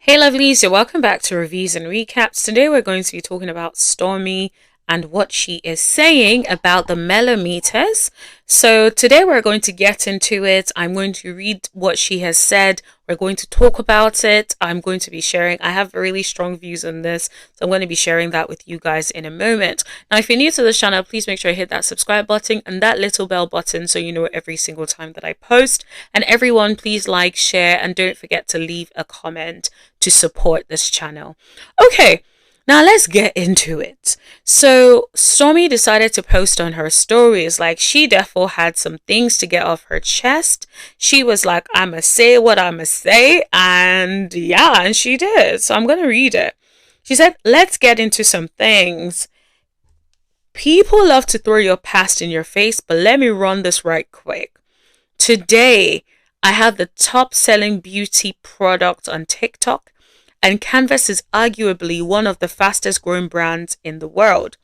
Hey lovelies, you're welcome back to Reviews and Recaps. Today we're going to be talking about Stormi and what she is saying about the mellometers. So today we're going to get into it. I'm going to read what she has said. We're going to talk about it. I'm going to be sharing. I have really strong views on this, so I'm going to be sharing that with you guys in a moment. Now, if you're new to this channel, please make sure you hit that subscribe button and that little bell button so you know every single time that I post. And everyone, please like, share, and don't forget to leave a comment to support this channel. Okay. Now let's get into it. So Stormi decided to post on her stories, like she therefore had some things to get off her chest. She was like, I'ma say what I'ma say, and yeah, and she did. So I'm gonna read it. She said, let's get into some things. People love to throw your past in your face, but let me run this right quick. Today, I have the top selling beauty product on TikTok. And Canvas is arguably one of the fastest growing brands in the world.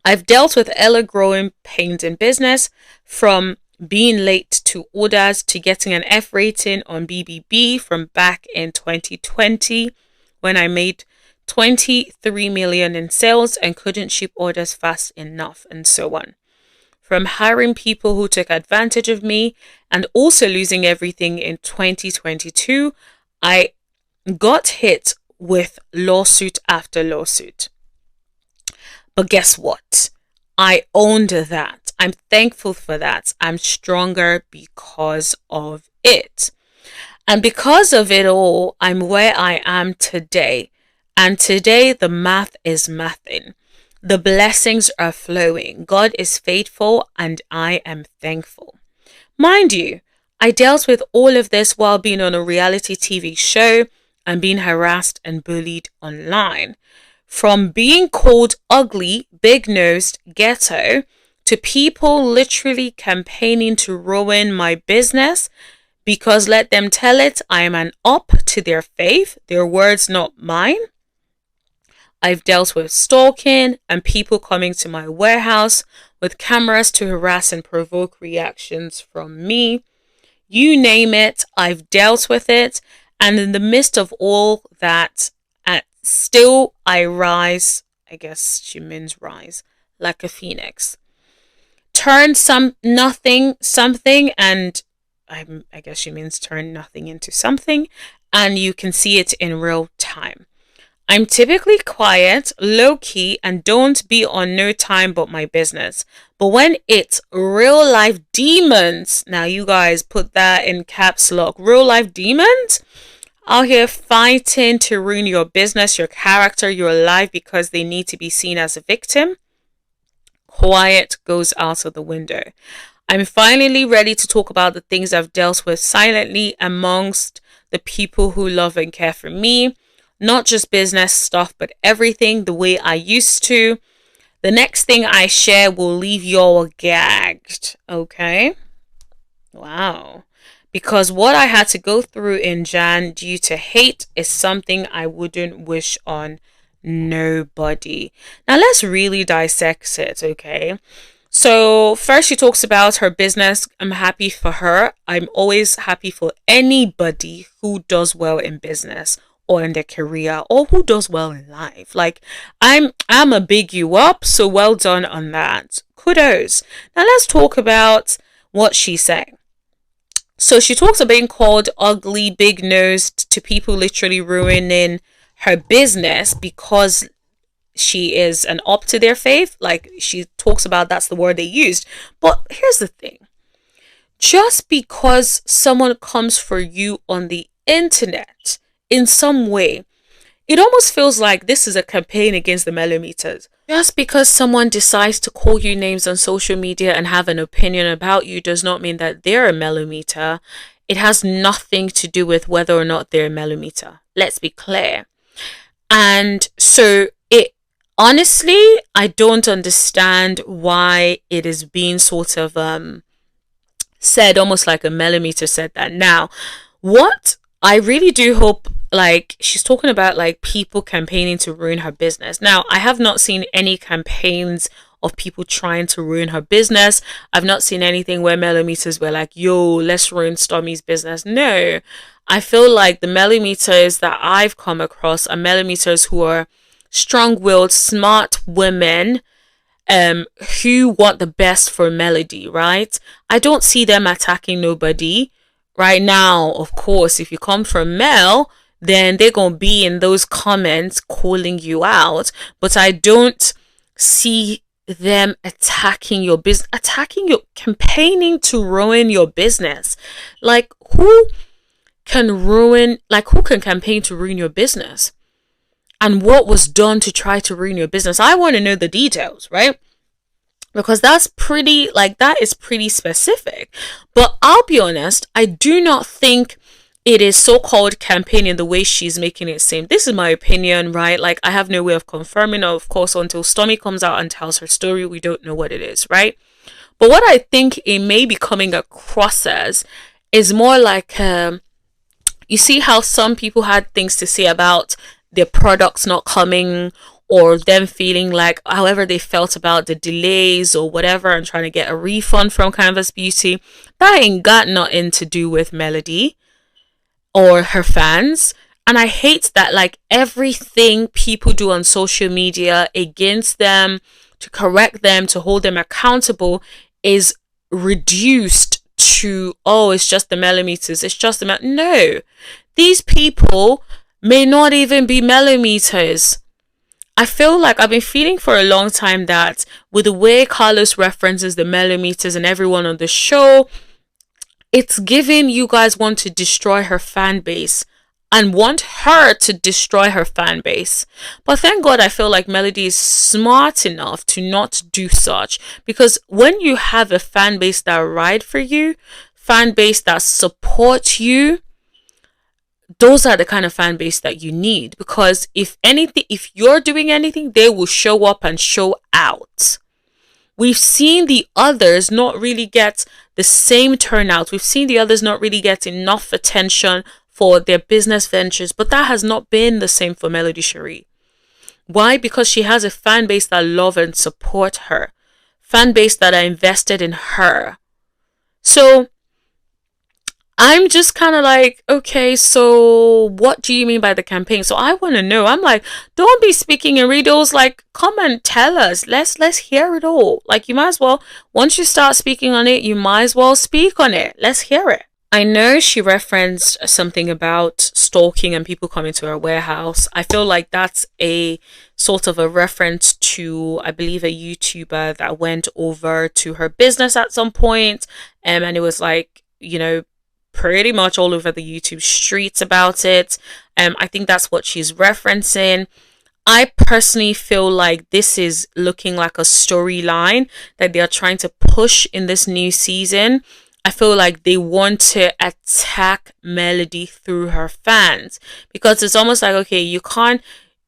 I've dealt with ever-growing pains in business, from being late to orders to getting an F rating on BBB from back in 2020 when I made 23 million in sales and couldn't ship orders fast enough, and so on. From hiring people who took advantage of me and also losing everything in 2022, I got hit with lawsuit after lawsuit. But guess what? I owned that. I'm thankful for that. I'm stronger because of it. And because of it all, I'm where I am today. And today the math is mathing. The blessings are flowing. God is faithful and I am thankful. Mind you, I dealt with all of this while being on a reality TV show and being harassed and bullied online. From being called ugly, big-nosed, ghetto, to people literally campaigning to ruin my business because, let them tell it, I am an op to their faith, their words not mine. I've dealt with stalking and people coming to my warehouse with cameras to harass and provoke reactions from me. You name it, I've dealt with it. And in the midst of all that, still I rise, I guess she means rise, like a phoenix. Turn nothing, something, and I guess she means turn nothing into something, and you can see it in real time. I'm typically quiet, low-key, and don't be on no time but my business. But when it's real-life demons, now you guys put that in caps lock, real-life demons out here fighting to ruin your business, your character, your life because they need to be seen as a victim, quiet goes out of the window. I'm finally ready to talk about the things I've dealt with silently amongst the people who love and care for me. Not just business stuff, but everything the way I used to. The next thing I share will leave you all gagged. Okay? Wow. Because what I had to go through in Jan due to hate is something I wouldn't wish on nobody. Now let's really dissect it, okay? So first she talks about her business. I'm happy for her. I'm always happy for anybody who does well in business or in their career or who does well in life. Like I'm a big you up, so well done on that. Kudos. Now let's talk about what she's saying. So she talks about being called ugly, big-nosed to people literally ruining her business because she is an op to their faith. Like she talks about that's the word they used. But here's the thing. Just because someone comes for you on the internet in some way, it almost feels like this is a campaign against the mellometers. Just because someone decides to call you names on social media and have an opinion about you does not mean that they're a mellometer. It has nothing to do with whether or not they're a mellometer. Let's be clear. And so honestly, I don't understand why it is being sort of said almost like a mellometer said that. Now, what I really do hope, like she's talking about like people campaigning to ruin her business. Now, I have not seen any campaigns of people trying to ruin her business. I've not seen anything where millimeters were like, yo, let's ruin Stormi's business. No, I feel like the millimeters that I've come across are millimeters who are strong-willed, smart women who want the best for Melody, right? I don't see them attacking nobody right now. Of course, if you come from Mel, then they're gonna be in those comments calling you out, but I don't see them attacking your business, campaigning to ruin your business. Like, who can campaign to ruin your business? And what was done to try to ruin your business? I want to know the details, right? Because that is pretty specific. But I'll be honest, I do not think it is so-called campaigning the way she's making it seem. This is my opinion, right? Like, I have no way of confirming, of course, until Stormi comes out and tells her story. We don't know what it is, right? But what I think it may be coming across as is more like, you see how some people had things to say about their products not coming, or them feeling like however they felt about the delays or whatever, and trying to get a refund from Canvas Beauty. That ain't got nothing to do with Melody or her fans. And I hate that, like, everything people do on social media against them, to correct them, to hold them accountable, is reduced to, oh, it's just the millimeters, it's just the no. These people may not even be millimeters. I feel like I've been feeling for a long time that with the way Carlos references the millimeters and everyone on the show, it's giving you guys want to destroy her fan base and want her to destroy her fan base. But thank God I feel like Melody is smart enough to not do such, because when you have a fan base that ride for you, fan base that support you, those are the kind of fan base that you need. Because if you're doing anything, they will show up and show out. We've seen the others not really get the same turnout. We've seen the others not really get enough attention for their business ventures, but that has not been the same for Melody Shari. Why? Because she has a fan base that love and support her, fan base that are invested in her. So I'm just kind of like, okay, so what do you mean by the campaign? So I want to know. I'm like, don't be speaking in riddles. Like, come and tell us. Let's hear it all. Like, you might as well, once you start speaking on it, you might as well speak on it. Let's hear it. I know she referenced something about stalking and people coming to her warehouse. I feel like that's a sort of a reference to, I believe, a YouTuber that went over to her business at some point. And it was like, you know, pretty much all over the YouTube streets about it. I think that's what she's referencing. I personally feel like this is looking like a storyline that they are trying to push in this new season. I feel like they want to attack Melody through her fans, because it's almost like, okay, you can't,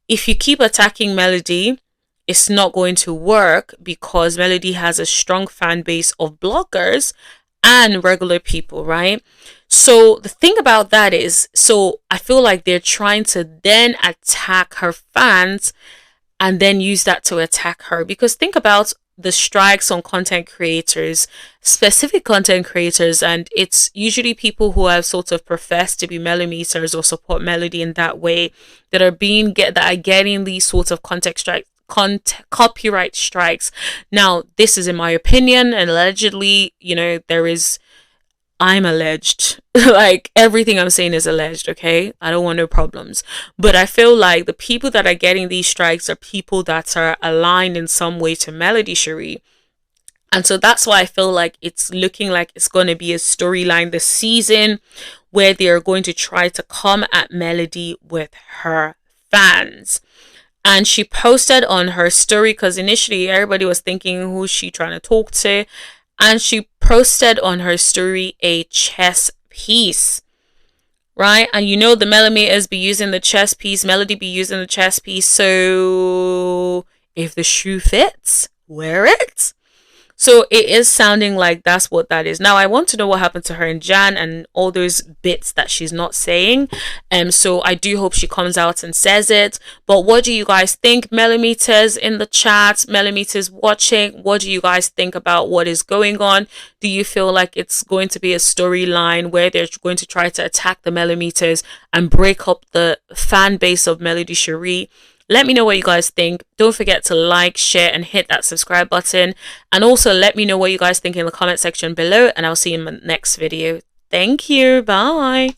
if you keep attacking Melody, it's not going to work, because Melody has a strong fan base of bloggers and regular people, right? So the thing about that is, so I feel like they're trying to then attack her fans and then use that to attack her. Because think about the strikes on content creators, specific content creators, and it's usually people who have sort of professed to be millimeters or support Melody in that way that are getting these sorts of copyright strikes. Now, this is in my opinion, and allegedly, you know, I'm alleged. Like, everything I'm saying is alleged, okay? I don't want no problems. But I feel like the people that are getting these strikes are people that are aligned in some way to Melody Shari. And so that's why I feel like it's looking like it's going to be a storyline this season where they are going to try to come at Melody with her fans. And she posted on her story, because initially everybody was thinking, who's she trying to talk to? And she posted on her story a chess piece, right? And you know the millimeters be using the chess piece, Melody be using the chess piece. So if the shoe fits, wear it. So it is sounding like that's what that is. Now I want to know what happened to her in Jan and all those bits that she's not saying. So I do hope she comes out and says it. But what do you guys think? Millimeters in the chat, millimeters watching. What do you guys think about what is going on? Do you feel like it's going to be a storyline where they're going to try to attack the millimeters and break up the fan base of Melody Shari? Let me know what you guys think. Don't forget to like, share, and hit that subscribe button. And also let me know what you guys think in the comment section below. And I'll see you in my next video. Thank you. Bye.